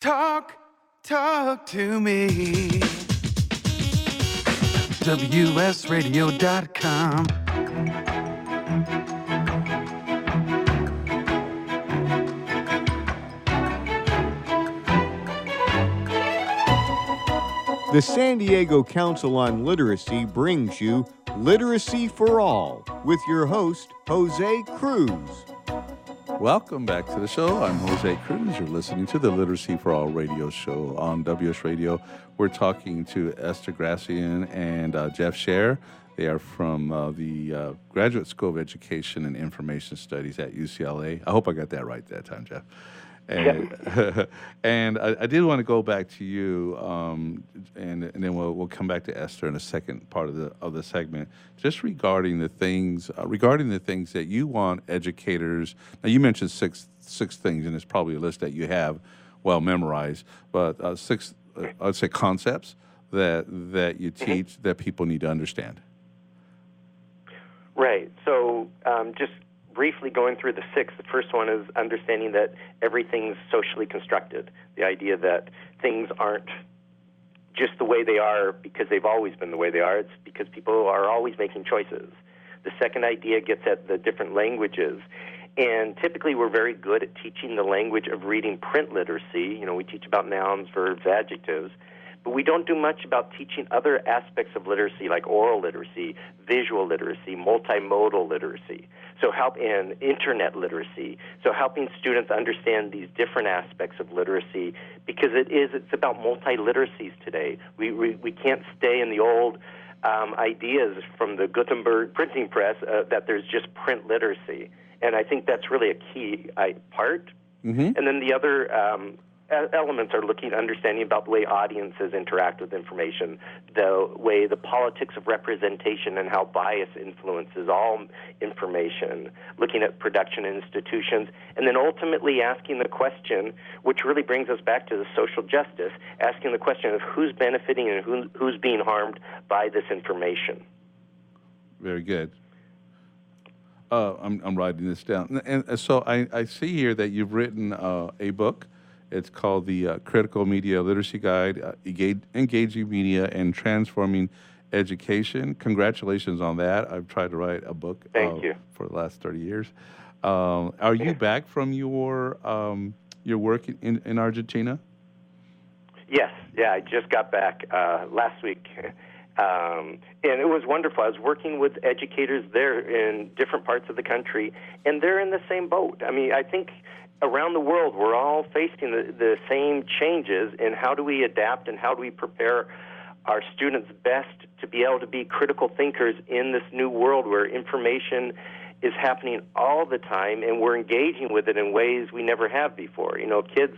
Talk to me. WSRadio.com. The San Diego Council on Literacy brings you Literacy for All with your host, Jose Cruz. Welcome back to the show. I'm Jose Cruz. You're listening to the Literacy for All radio show on WS Radio. We're talking to Esther Grassian and Jeff Scher. They are from the Graduate School of Education and Information Studies at UCLA. I hope I got that right that time, Jeff. And, and I did want to go back to you, and then we'll come back to Esther in the second part of the segment, just regarding the things that you want educators. Now, you mentioned six things, and it's probably a list that you have well memorized, but six, I'd say, concepts that you teach that people need to understand. Right. So just briefly going through the six, the first one is understanding that everything's socially constructed. The idea that things aren't just the way they are because they've always been the way they are. It's because people are always making choices. The second idea gets at the different languages. And typically we're very good at teaching the language of reading print literacy. You know, we teach about nouns, verbs, adjectives. But we don't do much about teaching other aspects of literacy like oral literacy, visual literacy, multimodal literacy, and internet literacy. So helping students understand these different aspects of literacy because it's about multi-literacies today. We can't stay in the old ideas from the Gutenberg printing press that there's just print literacy. And I think that's really a key part. Mm-hmm. And then the other elements are understanding about the way audiences interact with information, the way the politics of representation and how bias influences all information, looking at production institutions, and then ultimately asking the question, which really brings us back to the social justice, asking the question of who's benefiting and who's being harmed by this information. Very good. I'm writing this down. And so I see here that you've written a book. It's called the Critical Media Literacy Guide, Engaging Media and Transforming Education. Congratulations on that. I've tried to write a book for the last 30 years. Are you back from your work in Argentina? Yes. Yeah, I just got back last week. And it was wonderful. I was working with educators there in different parts of the country, and they're in the same boat. I mean, I think around the world, we're all facing the same changes in how do we adapt and how do we prepare our students best to be able to be critical thinkers in this new world where information is happening all the time and we're engaging with it in ways we never have before. You know, kids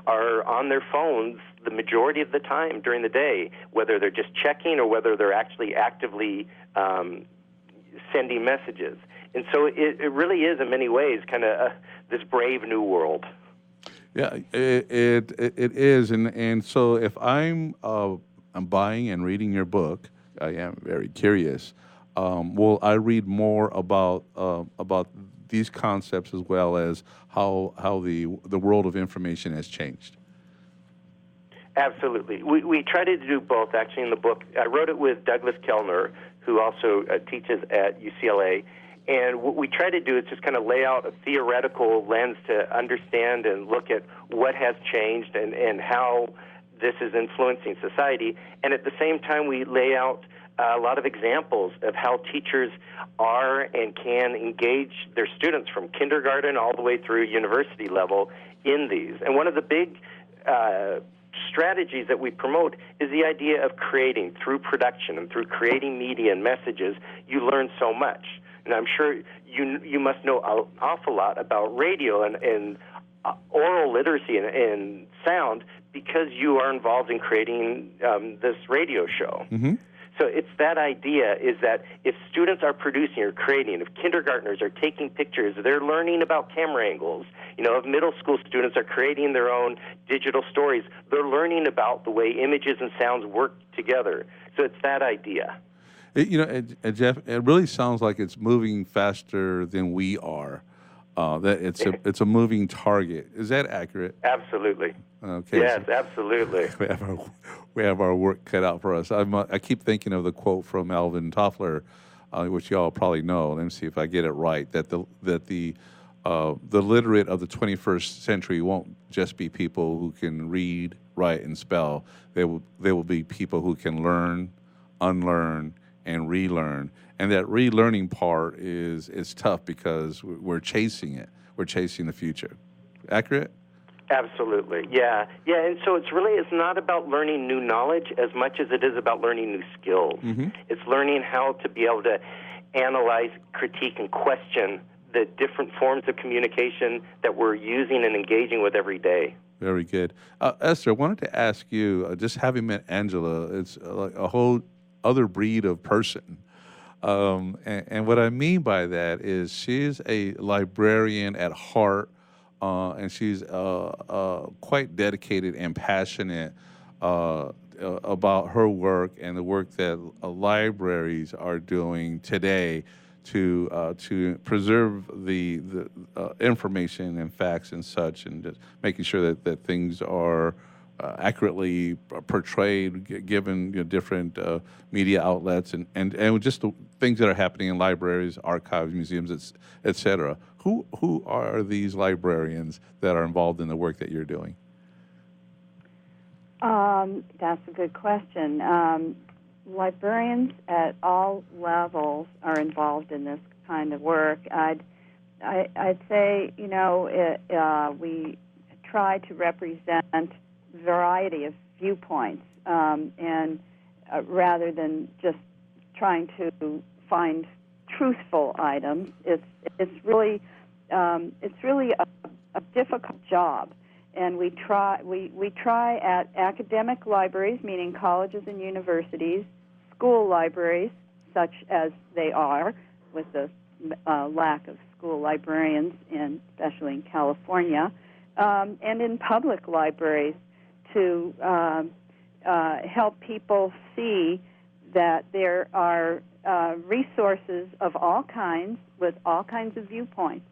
are on their phones the majority of the time during the day, whether they're just checking or whether they're actually actively sending messages. And so it really is, in many ways, kind of this brave new world. Yeah, it is. And so if I'm buying and reading your book, I am very curious. Will I read more about these concepts as well as how the world of information has changed? Absolutely. We try to do both, actually, in the book. I wrote it with Douglas Kellner, who also teaches at UCLA. And what we try to do is just kind of lay out a theoretical lens to understand and look at what has changed and how this is influencing society. And at the same time, we lay out a lot of examples of how teachers are and can engage their students from kindergarten all the way through university level in these. And one of the big strategies that we promote is the idea of creating through production and through creating media and messages. You learn so much. And I'm sure you must know an awful lot about radio and oral literacy and sound because you are involved in creating this radio show. Mm-hmm. So it's that idea is that if students are producing or creating, if kindergartners are taking pictures, they're learning about camera angles. You know, if middle school students are creating their own digital stories, they're learning about the way images and sounds work together. So it's that idea. Jeff, it really sounds like it's moving faster than we are. that it's a moving target. Is that accurate? Absolutely. Okay. Yes, So absolutely. we have our work cut out for us. I keep thinking of the quote from Alvin Toffler, which you all probably know. Let me see if I get it right. That the literate of the 21st century won't just be people who can read, write, and spell. They will be people who can learn, unlearn, and relearn. And that relearning part is tough because we're chasing it. We're chasing the future. Accurate? Absolutely, yeah. And so it's not about learning new knowledge as much as it is about learning new skills. Mm-hmm. It's learning how to be able to analyze, critique, and question the different forms of communication that we're using and engaging with every day. Very good. Esther, I wanted to ask you, just having met Angela, it's like a whole other breed of person. And what I mean by that is she's a librarian at heart, and she's quite dedicated and passionate about her work and the work that libraries are doing today to preserve the information and facts and such, and just making sure that things are accurately portrayed, given different media outlets and just the things that are happening in libraries, archives, museums, et cetera. Who are these librarians that are involved in the work that you're doing? That's a good question. Librarians at all levels are involved in this kind of work. I'd say, we try to represent a variety of viewpoints, and rather than just trying to find truthful items, it's really a difficult job. And we try at academic libraries, meaning colleges and universities, school libraries, such as they are, with the lack of school librarians, especially in California, and in public libraries to help people see that there are resources of all kinds with all kinds of viewpoints.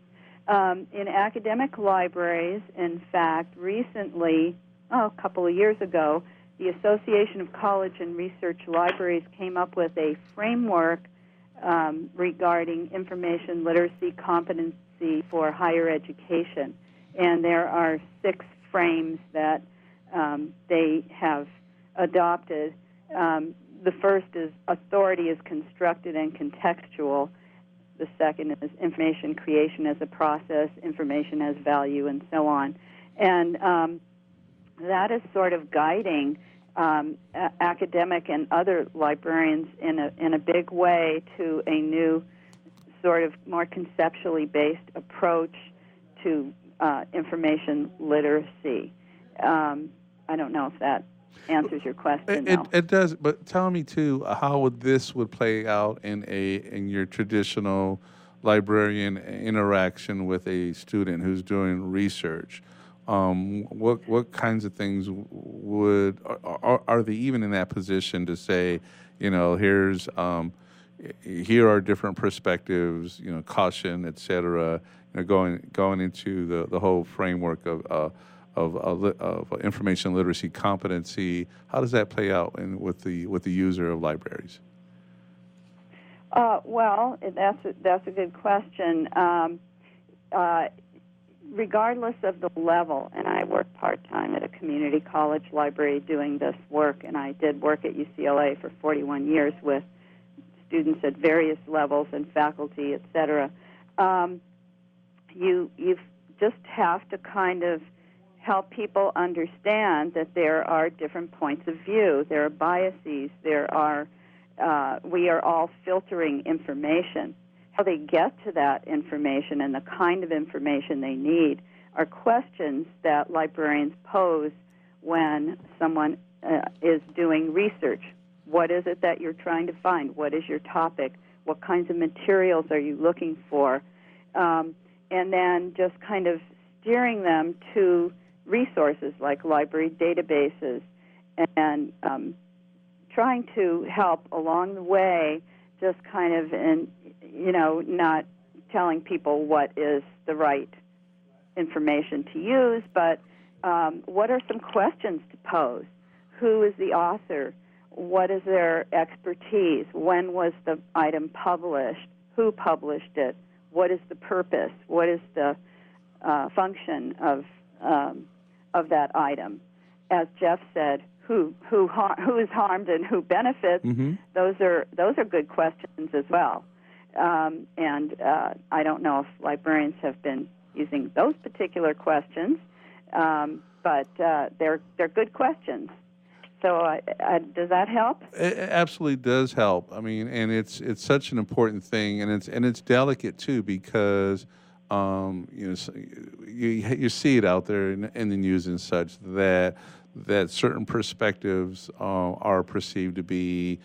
In academic libraries, in fact, recently, a couple of years ago, the Association of College and Research Libraries came up with a framework regarding information literacy competency for higher education. And there are 6 frames that they have adopted. The first is authority is constructed and contextual. The second is information creation as a process, information as value, and so on. And that is sort of guiding academic and other librarians in a big way to a new sort of more conceptually based approach to information literacy. I don't know if that answers your question. It does, but tell me too, how would this play out in your traditional librarian interaction with a student who's doing research? What kinds of things are they even in that position to say, here are different perspectives, caution, et cetera, going into the whole framework of information literacy competency. How does that play out with the user of libraries? Well, that's a good question. Regardless of the level, and I work part-time at a community college library doing this work, and I did work at UCLA for 41 years with students at various levels and faculty, et cetera. You just have to kind of help people understand that there are different points of view. There are biases. We are all filtering information. How they get to that information and the kind of information they need are questions that librarians pose when someone is doing research. What is it that you're trying to find? What is your topic? What kinds of materials are you looking for? And then just kind of steering them to resources like library databases and trying to help along the way, just kind of not telling people what is the right information to use, but what are some questions to pose? Who is the author? What is their expertise? When was the item published? Who published it? What is the purpose? What is the function of that item? As Jeff said, who is harmed and who benefits? Mm-hmm. Those are good questions as well. And I don't know if librarians have been using those particular questions, but they're good questions. So does that help? It absolutely does help. I mean, and it's such an important thing, and it's delicate too, because you see it out there in the news and such that certain perspectives are perceived to be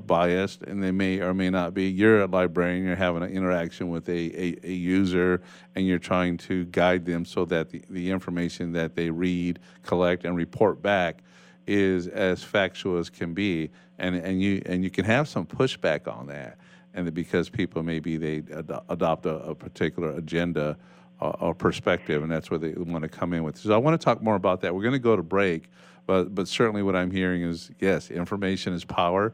biased, and they may or may not be. You're a librarian, you're having an interaction with a user, and you're trying to guide them so that the information that they read, collect, and report back is as factual as can be, and you can have some pushback on that, and because people maybe they adopt a particular agenda or perspective, and that's where they want to come in with. So I want to talk more about that. We're going to go to break, but certainly what I'm hearing is, yes, information is power,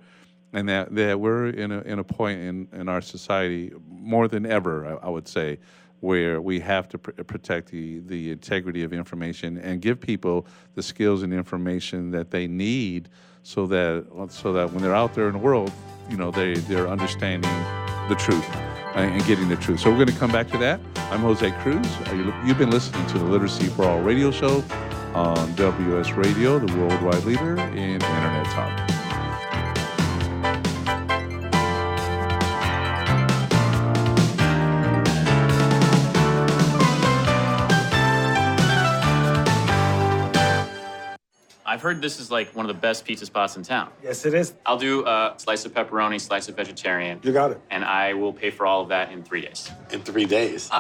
and that we're in a point in our society more than ever, I would say, where we have to protect the integrity of information and give people the skills and information that they need, so that when they're out there in the world, they're understanding the truth and getting the truth. So we're going to come back to that. I'm Jose Cruz. You've been listening to the Literacy for All radio show on WS Radio, the worldwide leader in Internet talk. I've heard this is like one of the best pizza spots in town. Yes, it is. I'll do a slice of pepperoni, slice of vegetarian. You got it. And I will pay for all of that in 3 days. In 3 days?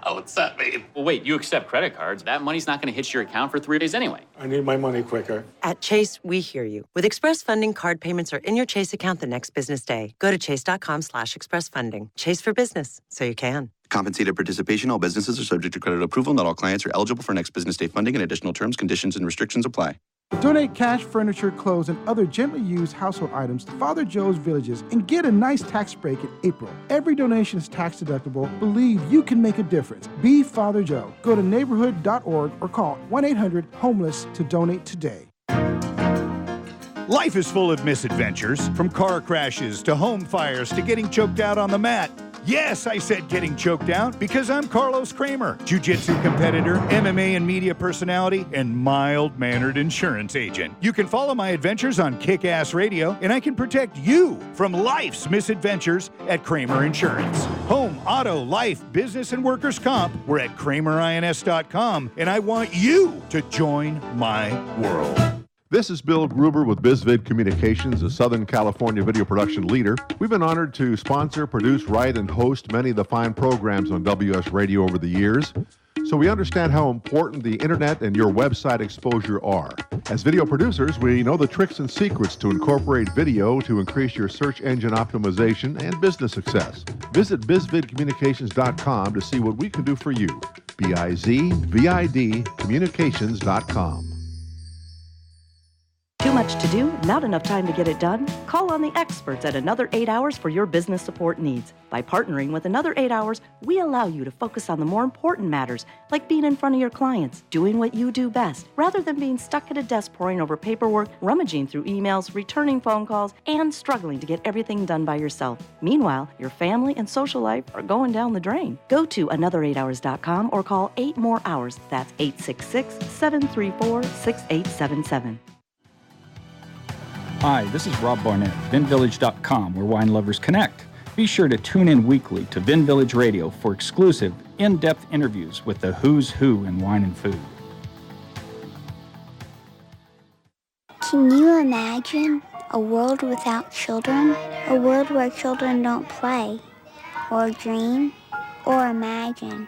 What's that mean? Well, wait, you accept credit cards. That money's not going to hit your account for 3 days anyway. I need my money quicker. At Chase, we hear you. With Express Funding, card payments are in your Chase account the next business day. Go to chase.com/expressfunding. Chase for business, so you can. Compensated participation. All businesses are subject to credit approval. Not all clients are eligible for next business day funding, and additional terms, conditions, and restrictions apply. Donate cash, furniture, clothes, and other gently used household items to Father Joe's Villages and get a nice tax break in April. Every donation is tax deductible. Believe you can make a difference. Be Father Joe. Go to neighborhood.org or call 1-800-HOMELESS to donate today. Life is full of misadventures, from car crashes to home fires to getting choked out on the mat. Yes, I said getting choked out because I'm Carlos Kramer, jiu-jitsu competitor, MMA and media personality, and mild-mannered insurance agent. You can follow my adventures on Kick-Ass Radio, and I can protect you from life's misadventures at Kramer Insurance. Home, auto, life, business, and workers' comp. We're at KramerINS.com, and I want you to join my world. This is Bill Gruber with BizVid Communications, a Southern California video production leader. We've been honored to sponsor, produce, write, and host many of the fine programs on WS Radio over the years. So we understand how important the internet and your website exposure are. As video producers, we know the tricks and secrets to incorporate video to increase your search engine optimization and business success. Visit bizvidcommunications.com to see what we can do for you. BIZVID communications.com. Too much to do? Not enough time to get it done? Call on the experts at Another 8 Hours for your business support needs. By partnering with Another 8 Hours, we allow you to focus on the more important matters, like being in front of your clients, doing what you do best, rather than being stuck at a desk poring over paperwork, rummaging through emails, returning phone calls, and struggling to get everything done by yourself. Meanwhile, your family and social life are going down the drain. Go to another8hours.com or call 8 more hours. That's 866-734-6877. Hi, this is Rob Barnett, VinVillage.com, where wine lovers connect. Be sure to tune in weekly to Vin Village Radio for exclusive, in-depth interviews with the who's who in wine and food. Can you imagine a world without children? A world where children don't play, or dream, or imagine?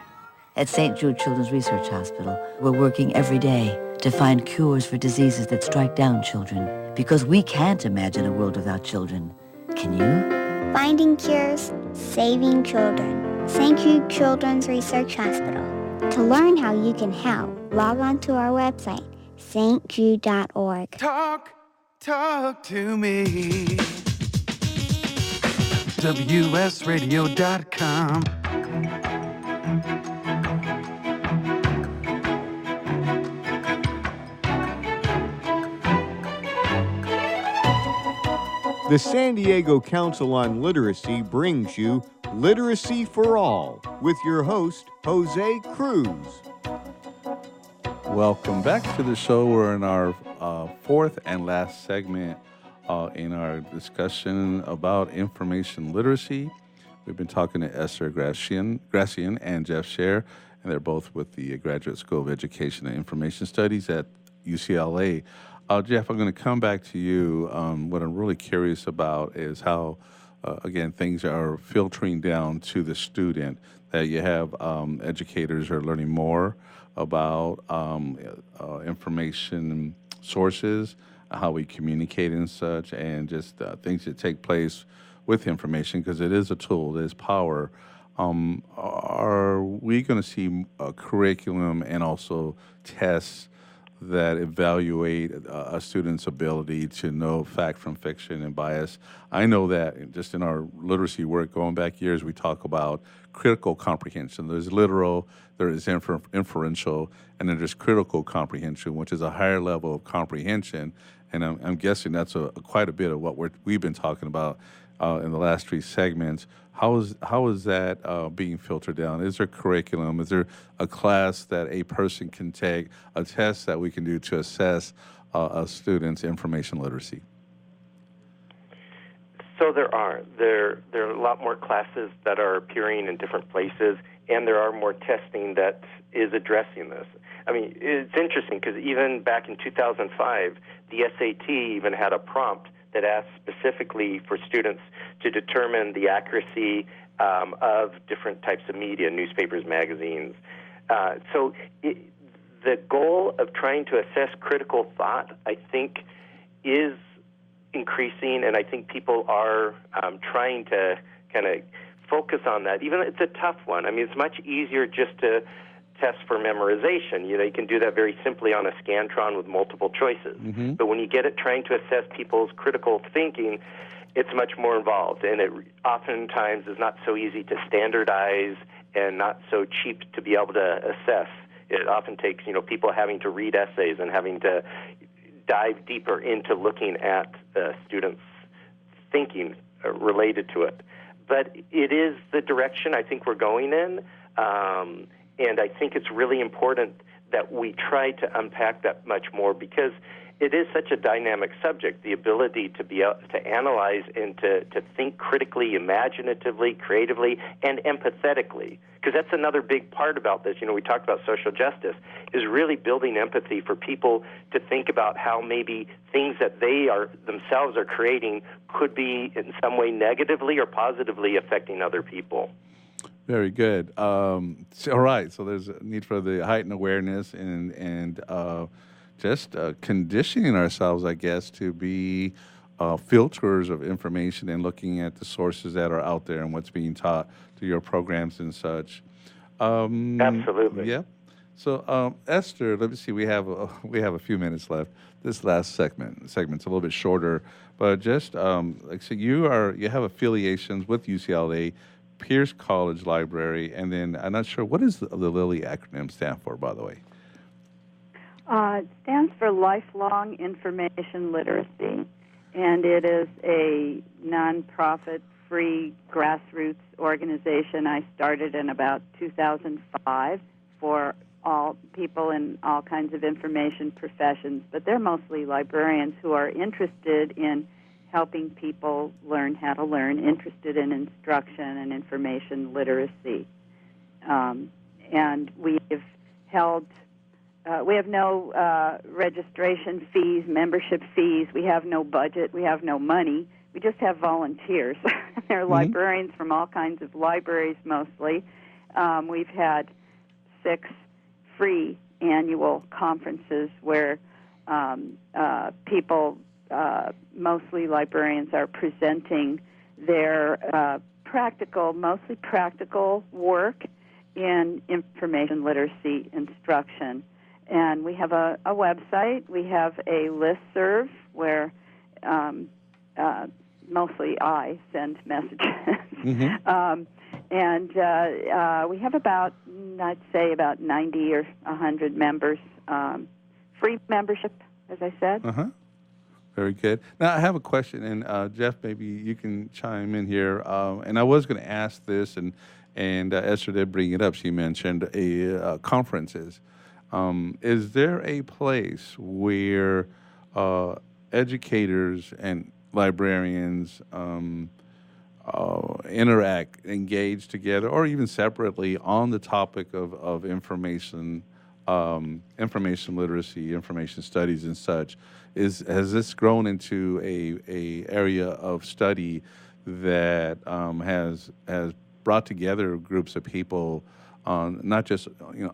At St. Jude Children's Research Hospital, we're working every day to find cures for diseases that strike down children. Because we can't imagine a world without children. Can you? Finding cures, saving children. St. Jude Children's Research Hospital. To learn how you can help, log on to our website, stjude.org. Talk to me. WSRadio.com. The San Diego Council on Literacy brings you Literacy for All with your host, Jose Cruz. Welcome back to the show. We're in our fourth and last segment in our discussion about information literacy. We've been talking to Esther Grassian and Jeff Scher, and they're both with the Graduate School of Education and Information Studies at UCLA. Jeff, I'm going to come back to you. What I'm really curious about is how, again, things are filtering down to the student, that you have educators are learning more about information sources, how we communicate and such, and just things that take place with information, because it is a tool, it is power. Are we going to see a curriculum and also tests that evaluate a student's ability to know fact from fiction and bias? I know that just in our literacy work going back years, we talk about critical comprehension. There's literal, there is inferential, and then there's critical comprehension, which is a higher level of comprehension. And I'm guessing that's quite a bit of what we've been talking about in the last three segments. How is that being filtered down? Is there curriculum? Is there a class that a person can take, a test that we can do to assess a student's information literacy? So there are a lot more classes that are appearing in different places, and there are more testing that is addressing this. I mean, it's interesting because even back in 2005, the SAT even had a prompt that asked specifically for students to determine the accuracy of different types of media, newspapers, magazines. The goal of trying to assess critical thought, I think, is increasing, and I think people are trying to kind of focus on that. Even it's a tough one. I mean, it's much easier just to test for memorization. You can do that very simply on a Scantron with multiple choices. Mm-hmm. But when you get it trying to assess people's critical thinking, it's much more involved, and it oftentimes is not so easy to standardize and not so cheap to be able to assess. It often takes, people having to read essays and having to dive deeper into looking at students' thinking related to it. But it is the direction I think we're going in. And I think it's really important that we try to unpack that much more, because it is such a dynamic subject, the ability to be able to analyze and to think critically, imaginatively, creatively, and empathetically. Because that's another big part about this. We talked about social justice, is really building empathy for people to think about how maybe things that they themselves are creating could be in some way negatively or positively affecting other people. Very good. All right. So there's a need for the heightened awareness and just conditioning ourselves, I guess, to be filters of information and looking at the sources that are out there and what's being taught through your programs and such. Absolutely. Yeah. So Esther, let me see. We have a few minutes left. This last segment's a little bit shorter, but just like so, you have affiliations with UCLA, Pierce College Library, and then I'm not sure, what does the Lilly acronym stand for, by the way? It stands for Lifelong Information Literacy, and it is a nonprofit, free grassroots organization I started in about 2005 for all people in all kinds of information professions, but they're mostly librarians who are interested in helping people learn how to learn, interested in instruction and information literacy. And we have no registration fees, membership fees. We have no budget. We have no money. We just have volunteers. They're librarians from all kinds of libraries mostly. We've had 6 free annual conferences where people, mostly librarians, are presenting their mostly practical work in information literacy instruction. And we have a website. We have a listserv where mostly I send messages. Mm-hmm. We have about 90 or 100 members. Free membership, as I said. Uh-huh. Very good. Now, I have a question, and Jeff, maybe you can chime in here. And I was going to ask this, and Esther did bring it up. She mentioned conferences. Is there a place where educators and librarians interact, engage together, or even separately on the topic of information literacy, information studies, and such? Has this grown into a area of study that has brought together groups of people on not just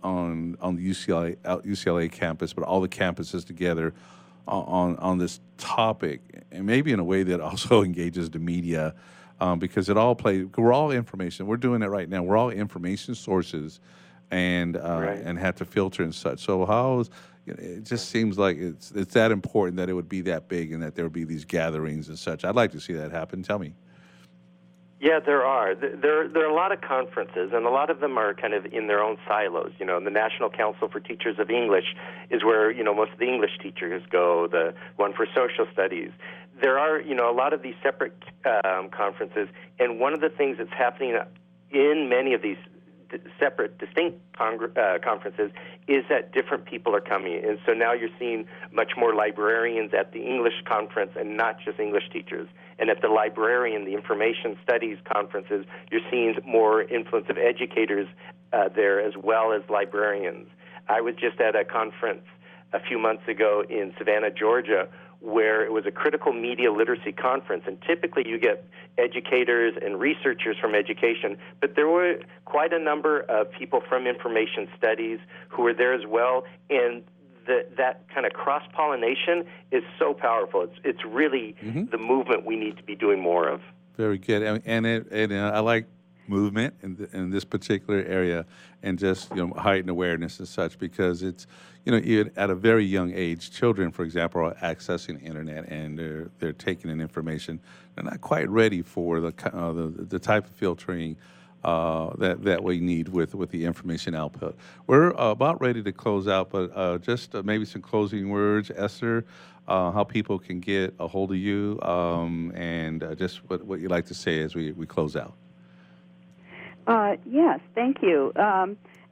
on the UCLA campus, but all the campuses together on this topic, and maybe in a way that also engages the media, because we're all information. We're doing it right now. We're all information sources, and have to filter and such. So it just seems like it's that important that it would be that big and that there would be these gatherings and such. I'd like to see that happen. Tell me. Yeah, there are. There are a lot of conferences, and a lot of them are kind of in their own silos. The National Council for Teachers of English is where, most of the English teachers go, the one for social studies. There are, a lot of these separate conferences, and one of the things that's happening in many of these separate, distinct conferences is that different people are coming. And so now you're seeing much more librarians at the English conference and not just English teachers. And at the the information studies conferences, you're seeing more influence of educators there as well as librarians. I was just at a conference a few months ago in Savannah, Georgia, where it was a critical media literacy conference, and typically you get educators and researchers from education, but there were quite a number of people from information studies who were there as well, and that kind of cross-pollination is so powerful. It's really the movement we need to be doing more of. Very good, and I like movement in this particular area, and just heighten awareness and such, because it's even at a very young age, children, for example, are accessing the internet and they're taking in information. They're not quite ready for the type of filtering that we need with the information output. We're about ready to close out, but just maybe some closing words, Esther, how people can get a hold of you, and just what you'd like to say as we close out. Yes, thank you.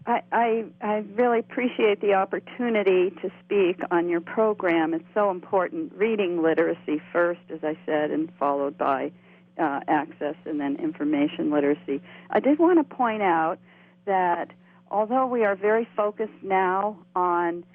I really appreciate the opportunity to speak on your program. It's so important. Reading literacy first, as I said, and followed by access and then information literacy. I did want to point out that although we are very focused now on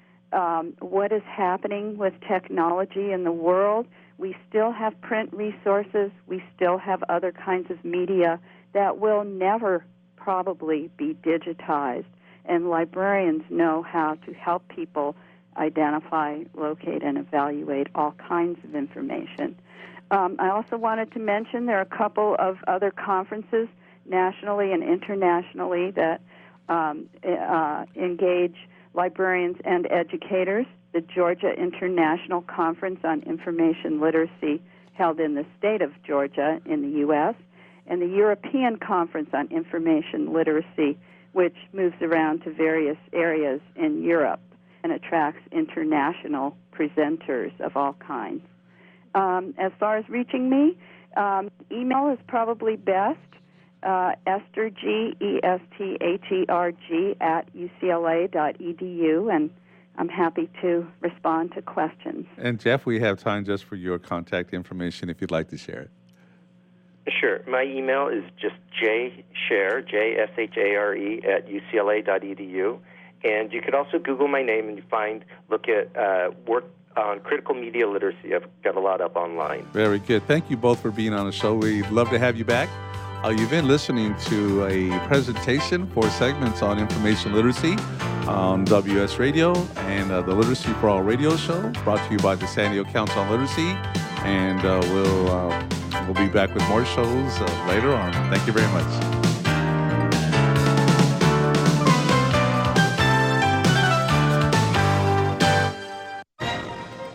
what is happening with technology in the world, we still have print resources, we still have other kinds of media that will never probably be digitized. And librarians know how to help people identify, locate, and evaluate all kinds of information. I also wanted to mention there are a couple of other conferences nationally and internationally that engage librarians and educators. The Georgia International Conference on Information Literacy, held in the state of Georgia in the U.S., and the European Conference on Information Literacy, which moves around to various areas in Europe and attracts international presenters of all kinds. As far as reaching me, email is probably best, Esther, ESTHERG, @UCLA.edu, and I'm happy to respond to questions. And Jeff, we have time just for your contact information if you'd like to share it. Sure. My email is just jshare, JSHARE, @UCLA.edu. And you could also Google my name and look at work on critical media literacy. I've got a lot up online. Very good. Thank you both for being on the show. We'd love to have you back. You've been listening to a presentation for segments on information literacy on WS Radio and the Literacy for All radio show, brought to you by the San Diego Council on Literacy. And we'll We'll be back with more shows later on. Thank you very much.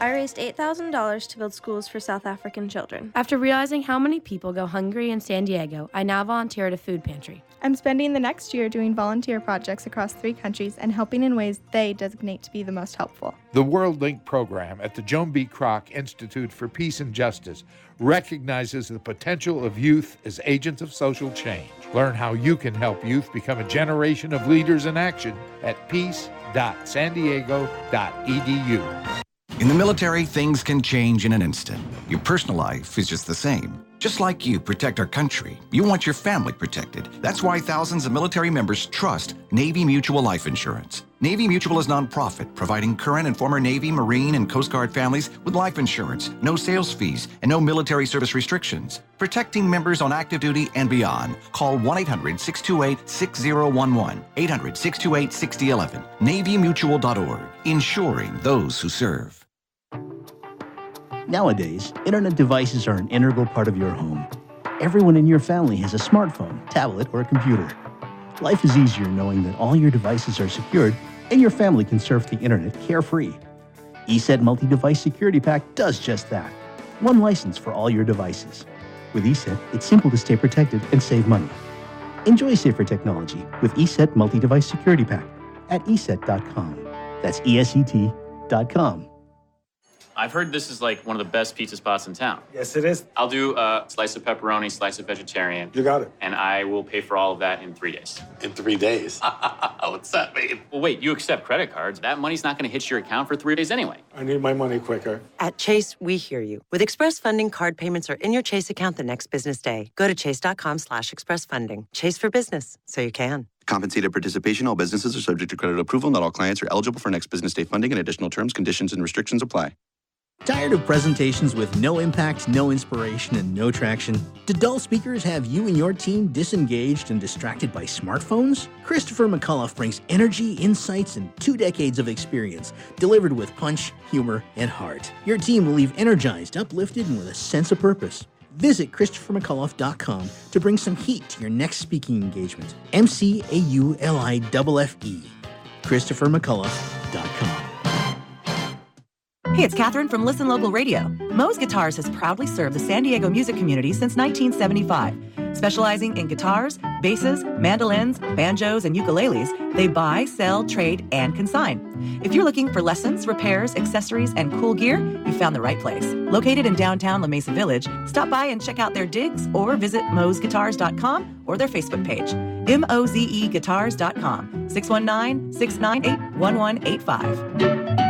I raised $8,000 to build schools for South African children. After realizing how many people go hungry in San Diego, I now volunteer at a food pantry. I'm spending the next year doing volunteer projects across 3 countries and helping in ways they designate to be the most helpful. The World Link program at the Joan B. Kroc Institute for Peace and Justice recognizes the potential of youth as agents of social change. Learn how you can help youth become a generation of leaders in action at peace.sandiego.edu. In the military, things can change in an instant. Your personal life is just the same. Just like you protect our country, you want your family protected. That's why thousands of military members trust Navy Mutual Life Insurance. Navy Mutual is nonprofit, providing current and former Navy, Marine, and Coast Guard families with life insurance, no sales fees, and no military service restrictions. Protecting members on active duty and beyond. Call 1-800-628-6011, 800-628-6011, NavyMutual.org, insuring those who serve. Nowadays, internet devices are an integral part of your home. Everyone in your family has a smartphone, tablet, or a computer. Life is easier knowing that all your devices are secured and your family can surf the internet carefree. ESET Multi-Device Security Pack does just that. One license for all your devices. With ESET, it's simple to stay protected and save money. Enjoy safer technology with ESET Multi-Device Security Pack at ESET.com. That's ESET.com. I've heard this is like one of the best pizza spots in town. Yes, it is. I'll do a slice of pepperoni, slice of vegetarian. You got it. And I will pay for all of that in 3 days. In 3 days? What's that mean? Well, wait, you accept credit cards. That money's not going to hit your account for 3 days anyway. I need my money quicker. At Chase, we hear you. With Express Funding, card payments are in your Chase account the next business day. Go to chase.com/expressfunding. Chase for business, so you can. Compensated participation. All businesses are subject to credit approval. Not all clients are eligible for next business day funding, and additional terms, conditions, and restrictions apply. Tired of presentations with no impact, no inspiration, and no traction? Do dull speakers have you and your team disengaged and distracted by smartphones? Christopher McAuliffe brings energy, insights, and 2 decades of experience, delivered with punch, humor, and heart. Your team will leave energized, uplifted, and with a sense of purpose. Visit ChristopherMcAuliffe.com to bring some heat to your next speaking engagement. McAuliffe. ChristopherMcAuliffe.com. Hey, it's Catherine from Listen Local Radio. Moe's Guitars has proudly served the San Diego music community since 1975. Specializing in guitars, basses, mandolins, banjos, and ukuleles, they buy, sell, trade, and consign. If you're looking for lessons, repairs, accessories, and cool gear, you found the right place. Located in downtown La Mesa Village, stop by and check out their digs or visit moesguitars.com or their Facebook page. MOZEguitars.com, 619-698-1185.